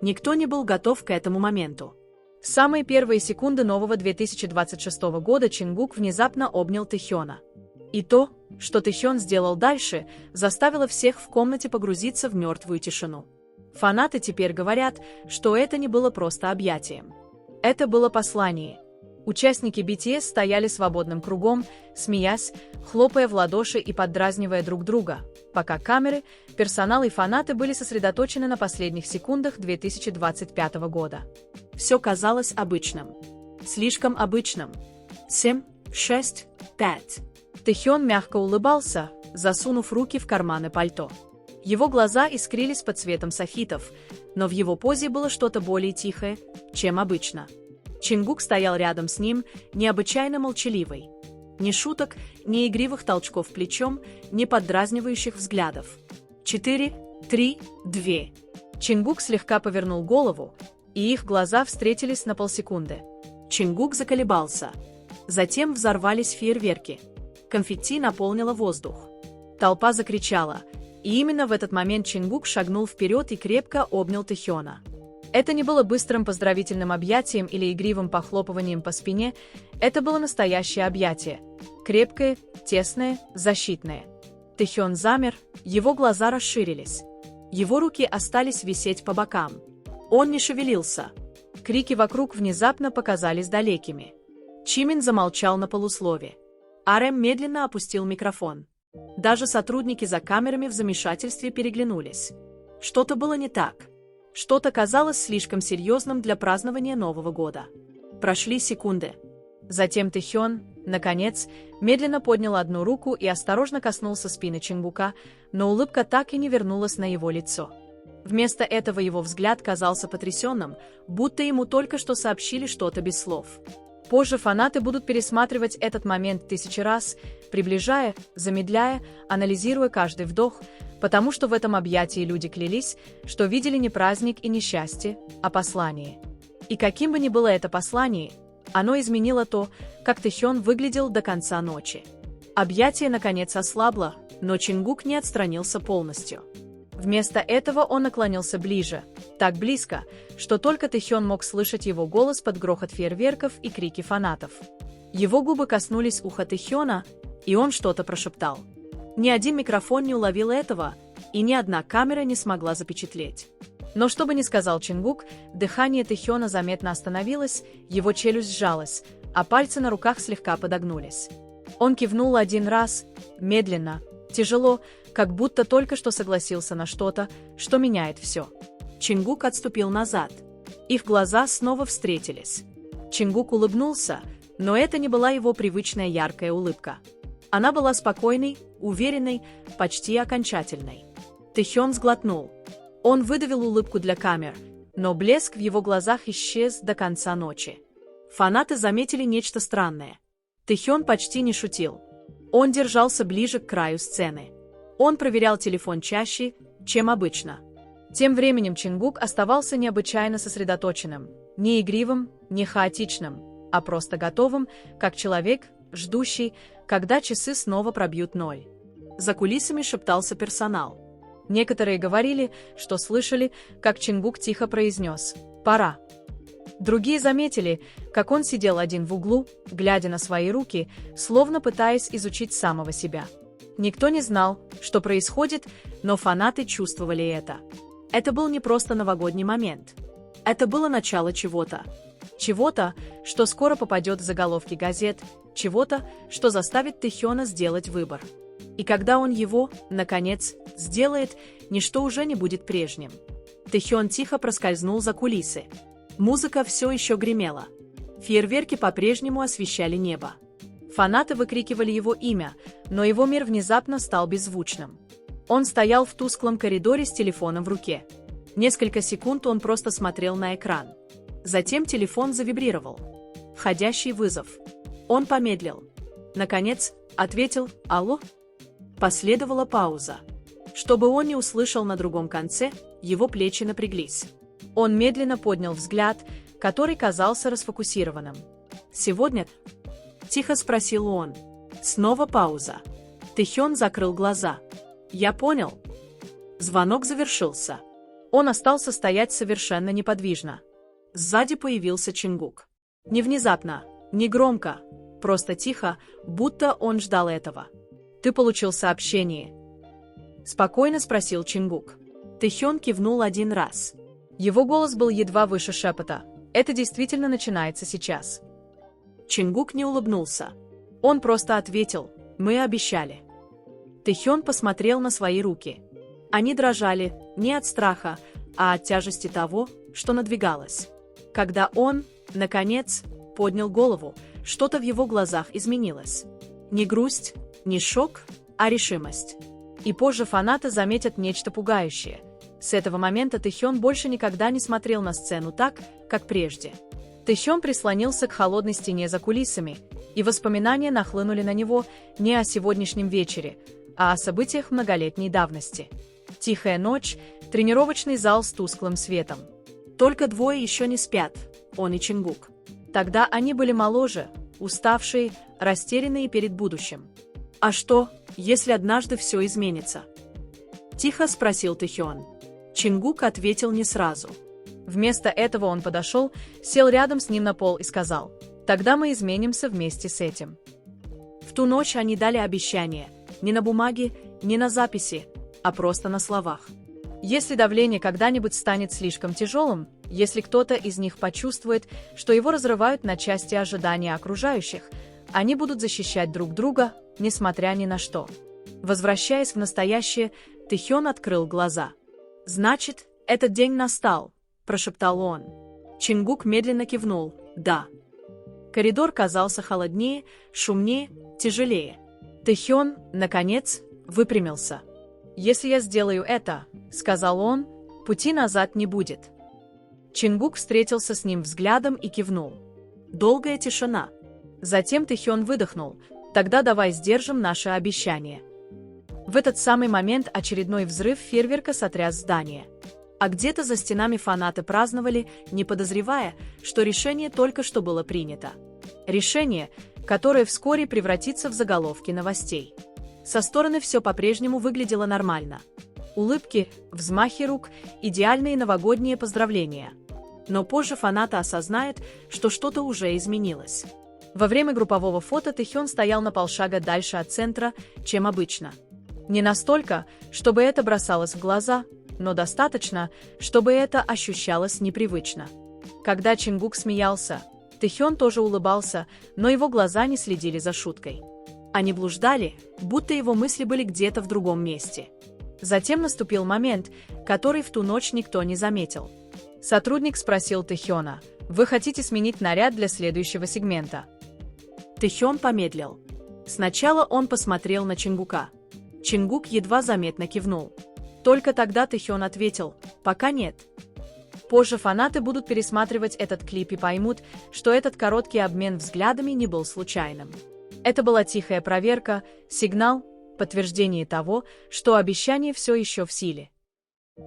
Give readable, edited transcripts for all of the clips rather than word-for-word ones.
Никто не был готов к этому моменту. В самые первые секунды нового 2026 года Чингук внезапно обнял Тэхёна. И то, что Тэхён сделал дальше, заставило всех в комнате погрузиться в мертвую тишину. Фанаты теперь говорят, что это не было просто объятием. Это было послание. Участники BTS стояли свободным кругом, смеясь, хлопая в ладоши и поддразнивая друг друга, пока камеры, персонал и фанаты были сосредоточены на последних секундах 2025 года. Все казалось обычным. Слишком обычным. 7, 6, 5. Тэхён мягко улыбался, засунув руки в карманы пальто. Его глаза искрились под цветом софитов, но в его позе было что-то более тихое, чем обычно. Чингук стоял рядом с ним, необычайно молчаливый. Ни шуток, ни игривых толчков плечом, ни поддразнивающих взглядов. 4, 3, 2. Чингук слегка повернул голову, и их глаза встретились на полсекунды. Чингук заколебался. Затем взорвались фейерверки. Конфетти наполнило воздух. Толпа закричала, и именно в этот момент Чингук шагнул вперед и крепко обнял Тэхёна. Это не было быстрым поздравительным объятием или игривым похлопыванием по спине, это было настоящее объятие. Крепкое, тесное, защитное. Тэхён замер, его глаза расширились. Его руки остались висеть по бокам. Он не шевелился. Крики вокруг внезапно показались далекими. Чимин замолчал на полуслове. RM медленно опустил микрофон. Даже сотрудники за камерами в замешательстве переглянулись. Что-то было не так. Что-то казалось слишком серьезным для празднования Нового года. Прошли секунды. Затем Тэхён, наконец, медленно поднял одну руку и осторожно коснулся спины Чингука, но улыбка так и не вернулась на его лицо. Вместо этого его взгляд казался потрясенным, будто ему только что сообщили что-то без слов. Позже фанаты будут пересматривать этот момент тысячи раз, приближая, замедляя, анализируя каждый вдох, потому что в этом объятии люди клялись, что видели не праздник и не счастье, а послание. И каким бы ни было это послание, оно изменило то, как Тэхён выглядел до конца ночи. Объятие наконец ослабло, но Чингук не отстранился полностью. Вместо этого он наклонился ближе, так близко, что только Тэхён мог слышать его голос под грохот фейерверков и крики фанатов. Его губы коснулись уха Тэхёна, и он что-то прошептал. Ни один микрофон не уловил этого, и ни одна камера не смогла запечатлеть. Но что бы ни сказал Чингук, дыхание Тэхёна заметно остановилось, его челюсть сжалась, а пальцы на руках слегка подогнулись. Он кивнул один раз, медленно, тяжело, как будто только что согласился на что-то, что меняет все. Чингук отступил назад. Их глаза снова встретились. Чингук улыбнулся, но это не была его привычная яркая улыбка. Она была спокойной, уверенной, почти окончательной. Тэхён сглотнул. Он выдавил улыбку для камер, но блеск в его глазах исчез до конца ночи. Фанаты заметили нечто странное. Тэхён почти не шутил. Он держался ближе к краю сцены. Он проверял телефон чаще, чем обычно. Тем временем Чингук оставался необычайно сосредоточенным, не игривым, не хаотичным, а просто готовым, как человек, ждущий, когда часы снова пробьют 0. За кулисами шептался персонал. Некоторые говорили, что слышали, как Чингук тихо произнес «Пора». Другие заметили, как он сидел один в углу, глядя на свои руки, словно пытаясь изучить самого себя. Никто не знал, что происходит, но фанаты чувствовали это. Это был не просто новогодний момент. Это было начало чего-то. Чего-то, что скоро попадет в заголовки газет, чего-то, что заставит Тэхёна сделать выбор. И когда он его, наконец, сделает, ничто уже не будет прежним. Тэхён тихо проскользнул за кулисы. Музыка все еще гремела. Фейерверки по-прежнему освещали небо. Фанаты выкрикивали его имя, но его мир внезапно стал беззвучным. Он стоял в тусклом коридоре с телефоном в руке. Несколько секунд он просто смотрел на экран. Затем телефон завибрировал. Входящий вызов. Он помедлил. Наконец, ответил «Алло?». Последовала пауза. Чтобы он не услышал на другом конце, его плечи напряглись. Он медленно поднял взгляд, который казался расфокусированным. «Сегодня?» – тихо спросил он. Снова пауза. Тэхён закрыл глаза. «Я понял». Звонок завершился. Он остался стоять совершенно неподвижно. Сзади появился Чингук. Не внезапно, не громко, просто тихо, будто он ждал этого. «Ты получил сообщение?» — спокойно спросил Чингук. Тэхён кивнул один раз. Его голос был едва выше шепота. «Это действительно начинается сейчас». Чингук не улыбнулся. Он просто ответил: «Мы обещали». Тэхён посмотрел на свои руки. Они дрожали не от страха, а от тяжести того, что надвигалось. Когда он, наконец, поднял голову, что-то в его глазах изменилось. Не грусть, не шок, а решимость. И позже фанаты заметят нечто пугающее. С этого момента Тэхён больше никогда не смотрел на сцену так, как прежде. Тэхён прислонился к холодной стене за кулисами, и воспоминания нахлынули на него не о сегодняшнем вечере, а о событиях многолетней давности. Тихая ночь, тренировочный зал с тусклым светом. Только двое еще не спят, он и Чингук. Тогда они были моложе, уставшие, растерянные перед будущим. «А что, если однажды все изменится?» — тихо спросил Тэхён. Чингук ответил не сразу. Вместо этого он подошел, сел рядом с ним на пол и сказал: «Тогда мы изменимся вместе с этим». В ту ночь они дали обещание, не на бумаге, не на записи, а просто на словах. Если давление когда-нибудь станет слишком тяжелым, если кто-то из них почувствует, что его разрывают на части ожидания окружающих, они будут защищать друг друга, несмотря ни на что. Возвращаясь в настоящее, Тэхён открыл глаза. «Значит, этот день настал», — прошептал он. Чингук медленно кивнул: «Да». Коридор казался холоднее, шумнее, тяжелее. Тэхён, наконец, выпрямился. «Если я сделаю это, — сказал он, — пути назад не будет». Чингук встретился с ним взглядом и кивнул. Долгая тишина. Затем Тэхён выдохнул: «Тогда давай сдержим наше обещание». В этот самый момент очередной взрыв фейерверка сотряс здание. А где-то за стенами фанаты праздновали, не подозревая, что решение только что было принято. Решение, которое вскоре превратится в заголовки новостей. Со стороны все по-прежнему выглядело нормально. Улыбки, взмахи рук, идеальные новогодние поздравления. Но позже фанаты осознают, что что-то уже изменилось. Во время группового фото Тэхён стоял на полшага дальше от центра, чем обычно. Не настолько, чтобы это бросалось в глаза, но достаточно, чтобы это ощущалось непривычно. Когда Чингук смеялся, Тэхён тоже улыбался, но его глаза не следили за шуткой. Они блуждали, будто его мысли были где-то в другом месте. Затем наступил момент, который в ту ночь никто не заметил. Сотрудник спросил Тэхёна: «Вы хотите сменить наряд для следующего сегмента?» Тэхён помедлил. Сначала он посмотрел на Чингука. Чингук едва заметно кивнул. Только тогда Тэхён ответил: «Пока нет». Позже фанаты будут пересматривать этот клип и поймут, что этот короткий обмен взглядами не был случайным. Это была тихая проверка, сигнал, подтверждение того, что обещание все еще в силе.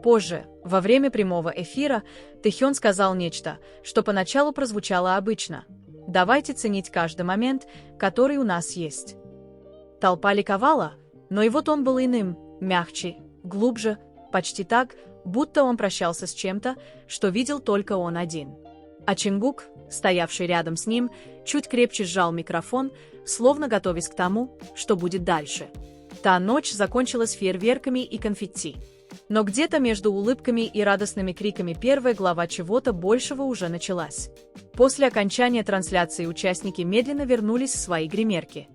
Позже, во время прямого эфира, Тэхён сказал нечто, что поначалу прозвучало обычно: «Давайте ценить каждый момент, который у нас есть». Толпа ликовала, но его тон был иным, мягче, глубже, почти так, будто он прощался с чем-то, что видел только он один. А Чингук, стоявший рядом с ним, чуть крепче сжал микрофон, словно готовясь к тому, что будет дальше. Та ночь закончилась фейерверками и конфетти. Но где-то между улыбками и радостными криками первая глава чего-то большего уже началась. После окончания трансляции участники медленно вернулись в свои гримерки.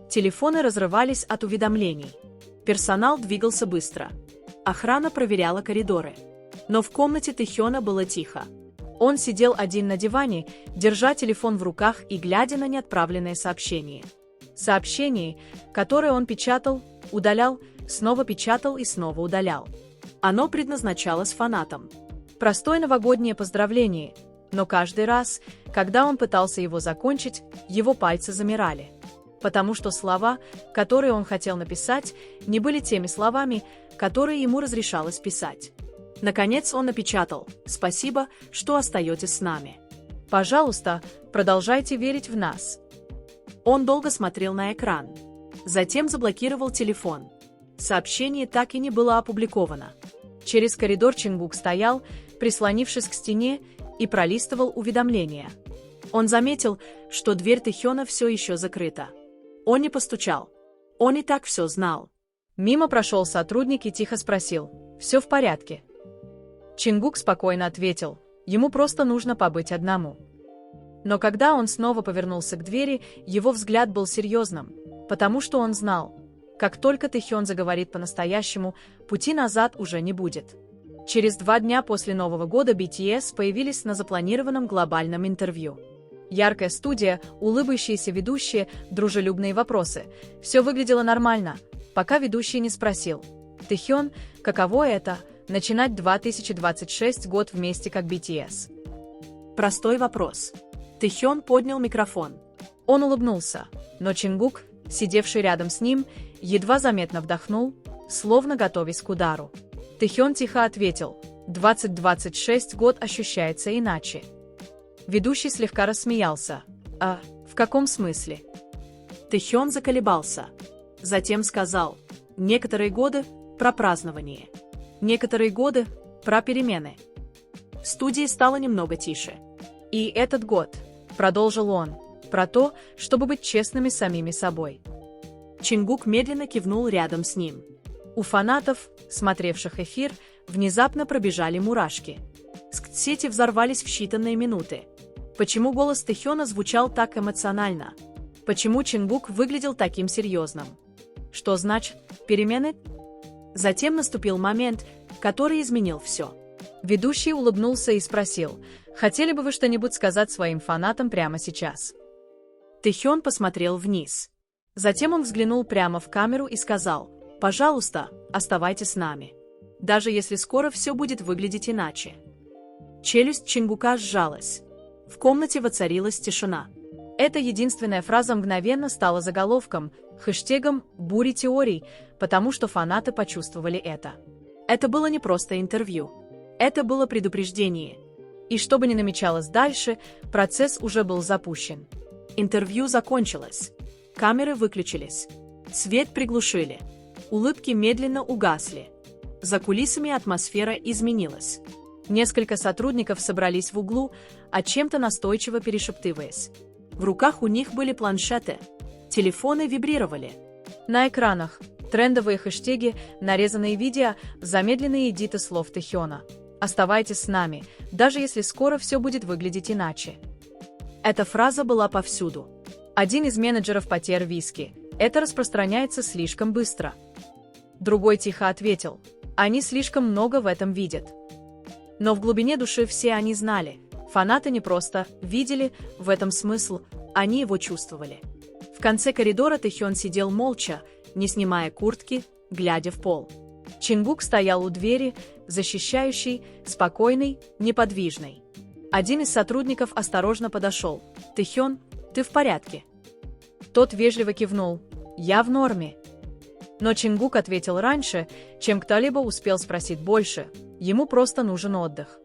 Телефоны разрывались от уведомлений. Персонал двигался быстро. Охрана проверяла коридоры. Но в комнате Тэхёна было тихо. Он сидел один на диване, держа телефон в руках и глядя на неотправленные сообщения. Сообщение, которое он печатал, удалял, снова печатал и снова удалял. Оно предназначалось фанатам. Простое новогоднее поздравление, но каждый раз, когда он пытался его закончить, его пальцы замирали. Потому что слова, которые он хотел написать, не были теми словами, которые ему разрешалось писать. Наконец он напечатал: «Спасибо, что остаетесь с нами. Пожалуйста, продолжайте верить в нас». Он долго смотрел на экран. Затем заблокировал телефон. Сообщение так и не было опубликовано. Через коридор Чингук стоял, прислонившись к стене, и пролистывал уведомления. Он заметил, что дверь Тэхёна все еще закрыта. Он не постучал. Он и так все знал. Мимо прошел сотрудник и тихо спросил: «Все в порядке?» Чингук спокойно ответил: ему просто нужно побыть одному. Но когда он снова повернулся к двери, его взгляд был серьезным, потому что он знал, как только Тэхён заговорит по-настоящему, пути назад уже не будет. Через 2 дня после Нового года BTS появились на запланированном глобальном интервью. Яркая студия, улыбающиеся ведущие, дружелюбные вопросы. Все выглядело нормально, пока ведущий не спросил: «Тэхён, каково это — начинать 2026 год вместе как BTS?» Простой вопрос. Тэхён поднял микрофон. Он улыбнулся, но Чингук, сидевший рядом с ним, едва заметно вдохнул, словно готовясь к удару. Тэхён тихо ответил: «2026 год ощущается иначе». Ведущий слегка рассмеялся. «А, в каком смысле?» Тэхён заколебался. Затем сказал: «Некоторые годы про празднование. Некоторые годы про перемены». В студии стало немного тише. «И этот год», — продолжил он, — «про то, чтобы быть честными с самими собой». Чингук медленно кивнул рядом с ним. У фанатов, смотревших эфир, внезапно пробежали мурашки. Соцсети взорвались в считанные минуты. Почему голос Тэхёна звучал так эмоционально? Почему Чингук выглядел таким серьезным? Что значит перемены? Затем наступил момент, который изменил все. Ведущий улыбнулся и спросил: «Хотели бы вы что-нибудь сказать своим фанатам прямо сейчас?» Тэхён посмотрел вниз. Затем он взглянул прямо в камеру и сказал: «Пожалуйста, оставайтесь с нами. Даже если скоро все будет выглядеть иначе». Челюсть Чингука сжалась. В комнате воцарилась тишина. Эта единственная фраза мгновенно стала заголовком, хэштегом «Бури теорий», потому что фанаты почувствовали это. Это было не просто интервью. Это было предупреждение. И что бы ни намечалось дальше, процесс уже был запущен. Интервью закончилось. Камеры выключились. Свет приглушили. Улыбки медленно угасли. За кулисами атмосфера изменилась. Несколько сотрудников собрались в углу, о чем-то настойчиво перешептываясь. В руках у них были планшеты. Телефоны вибрировали. На экранах трендовые хэштеги, нарезанные видео, замедленные эдиты слов Тэхёна. «Оставайтесь с нами, даже если скоро все будет выглядеть иначе». Эта фраза была повсюду. Один из менеджеров потер виски: «Это распространяется слишком быстро». Другой тихо ответил: «Они слишком много в этом видят». Но в глубине души все они знали. Фанаты не просто видели в этом смысл, они его чувствовали. В конце коридора Тэхён сидел молча, не снимая куртки, глядя в пол. Чингук стоял у двери, защищающий, спокойный, неподвижный. Один из сотрудников осторожно подошел. «Тэхён, ты в порядке?» Тот вежливо кивнул: «Я в норме». Но Чингук ответил раньше, чем кто-либо успел спросить больше: ему просто нужен отдых.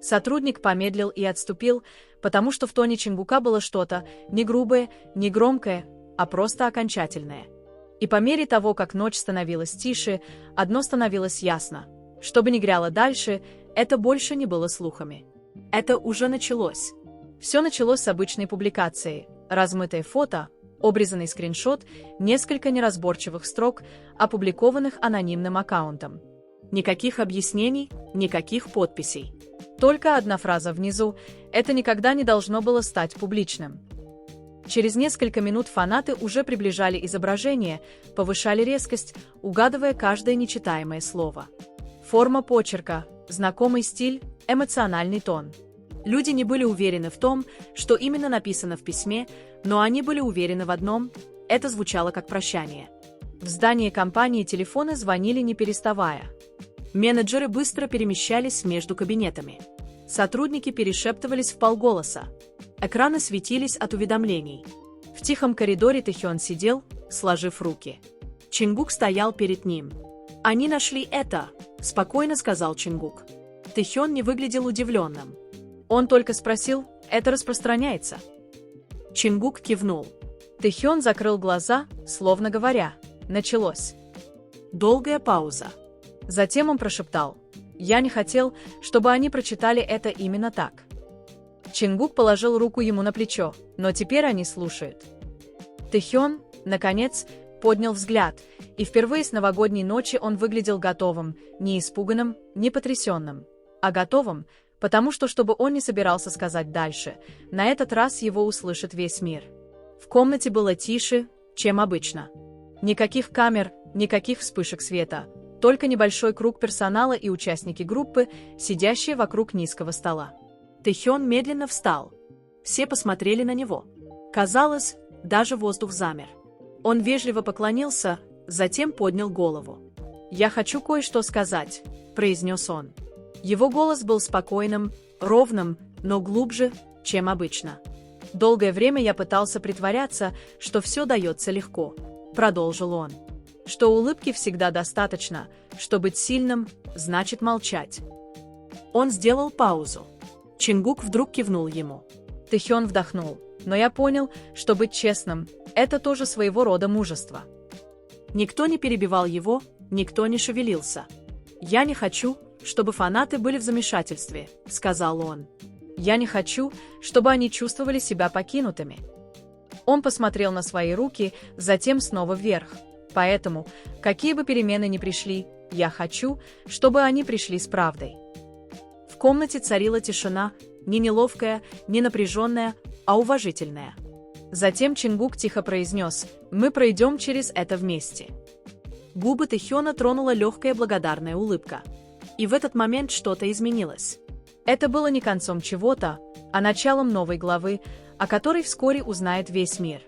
Сотрудник помедлил и отступил, потому что в тоне Чингука было что-то не грубое, не громкое, а просто окончательное. И по мере того, как ночь становилась тише, одно становилось ясно: что бы ни гряло дальше, это больше не было слухами. Это уже началось. Все началось с обычной публикации: размытое фото, обрезанный скриншот, несколько неразборчивых строк, опубликованных анонимным аккаунтом. Никаких объяснений, никаких подписей. Только одна фраза внизу: «Это никогда не должно было стать публичным». Через несколько минут фанаты уже приближали изображение, повышали резкость, угадывая каждое нечитаемое слово. Форма почерка, знакомый стиль, эмоциональный тон. Люди не были уверены в том, что именно написано в письме, но они были уверены в одном – это звучало как прощание. В здании компании телефоны звонили не переставая. Менеджеры быстро перемещались между кабинетами. Сотрудники перешептывались вполголоса. Экраны светились от уведомлений. В тихом коридоре Тэхён сидел, сложив руки. Чингук стоял перед ним. «Они нашли это», – спокойно сказал Чингук. Тэхён не выглядел удивленным. Он только спросил: «Это распространяется?» Чингук кивнул. Тэхён закрыл глаза, словно говоря: «Началось». Долгая пауза. Затем он прошептал: «Я не хотел, чтобы они прочитали это именно так». Чингук положил руку ему на плечо, но теперь они слушают. Тэхён, наконец, поднял взгляд, и впервые с новогодней ночи он выглядел готовым, не испуганным, не потрясенным, а готовым, потому что, что бы он ни собирался сказать дальше, на этот раз его услышит весь мир. В комнате было тише, чем обычно. Никаких камер, никаких вспышек света, только небольшой круг персонала и участники группы, сидящие вокруг низкого стола. Тэхён медленно встал. Все посмотрели на него. Казалось, даже воздух замер. Он вежливо поклонился, затем поднял голову. «Я хочу кое-что сказать», — произнес он. Его голос был спокойным, ровным, но глубже, чем обычно. «Долгое время я пытался притворяться, что все дается легко», — продолжил он. «Что улыбки всегда достаточно, что быть сильным значит молчать». Он сделал паузу. Чингук вдруг кивнул ему. Тэхён вдохнул. «Но я понял, что быть честным — это тоже своего рода мужество». Никто не перебивал его, никто не шевелился. «Я не хочу, чтобы фанаты были в замешательстве», — сказал он. «Я не хочу, чтобы они чувствовали себя покинутыми». Он посмотрел на свои руки, затем снова вверх. «Поэтому, какие бы перемены ни пришли, я хочу, чтобы они пришли с правдой». В комнате царила тишина, не неловкая, не напряженная, а уважительная. Затем Чингук тихо произнес: «Мы пройдем через это вместе». Губы Тэхёна тронула легкая благодарная улыбка. И в этот момент что-то изменилось. Это было не концом чего-то, а началом новой главы, о которой вскоре узнает весь мир.